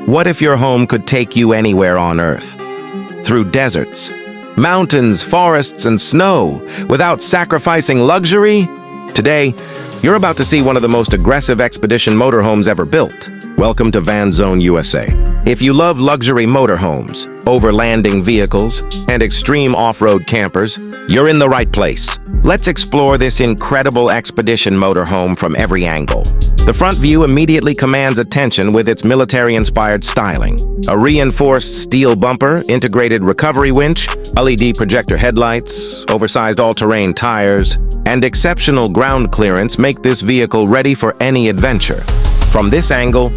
What if your home could take you anywhere on Earth? Through deserts, mountains, forests, and snow, without sacrificing luxury? Today, you're about to see one of the most aggressive expedition motorhomes ever built. Welcome to VanZoneUSA. If you love luxury motorhomes, overlanding vehicles, and extreme off-road campers, you're in the right place. Let's explore this incredible expedition motorhome from every angle. The front view immediately commands attention with its military-inspired styling. A reinforced steel bumper, integrated recovery winch, LED projector headlights, oversized all-terrain tires, and exceptional ground clearance make this vehicle ready for any adventure. From this angle,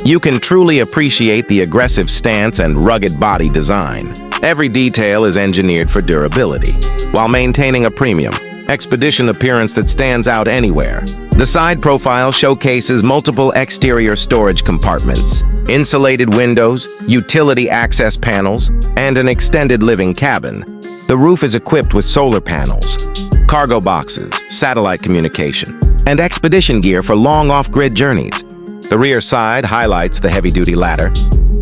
you can truly appreciate the aggressive stance and rugged body design. Every detail is engineered for durability, while maintaining a premium, expedition appearance that stands out anywhere. The side profile showcases multiple exterior storage compartments, insulated windows, utility access panels, and an extended living cabin. The roof is equipped with solar panels, cargo boxes, satellite communication, and expedition gear for long off-grid journeys. The rear side highlights the heavy-duty ladder,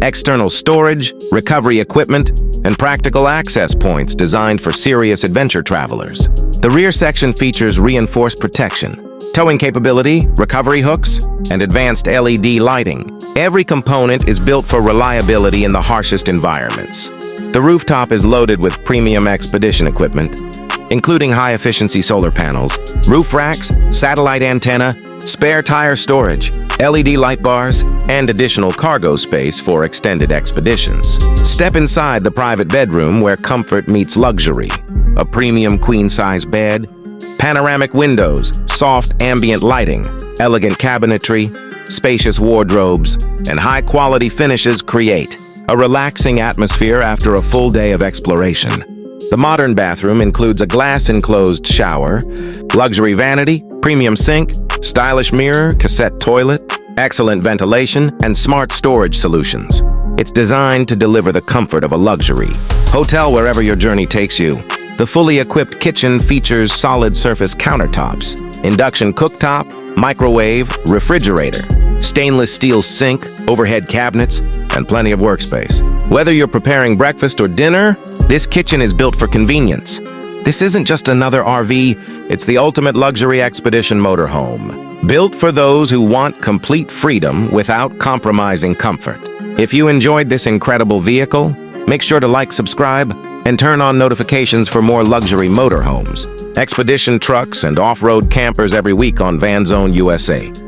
external storage, recovery equipment, and practical access points designed for serious adventure travelers. The rear section features reinforced protection, towing capability, recovery hooks, and advanced LED lighting. Every component is built for reliability in the harshest environments. The rooftop is loaded with premium expedition equipment, including high-efficiency solar panels, roof racks, satellite antenna, spare tire storage, LED light bars, and additional cargo space for extended expeditions. Step inside the private bedroom where comfort meets luxury. A premium queen-size bed, panoramic windows, soft ambient lighting, elegant cabinetry, spacious wardrobes, and high-quality finishes create a relaxing atmosphere after a full day of exploration. The modern bathroom includes a glass-enclosed shower, luxury vanity, premium sink, stylish mirror, cassette toilet, excellent ventilation, and smart storage solutions. It's designed to deliver the comfort of a luxury hotel wherever your journey takes you. The fully equipped kitchen features solid surface countertops, induction cooktop, microwave, refrigerator, stainless steel sink, overhead cabinets, and plenty of workspace. Whether you're preparing breakfast or dinner, this kitchen is built for convenience. This isn't just another RV, it's the ultimate luxury expedition motorhome, built for those who want complete freedom without compromising comfort. If you enjoyed this incredible vehicle, make sure to like, subscribe, and turn on notifications for more luxury motorhomes, expedition trucks, and off-road campers every week on VanZoneUSA.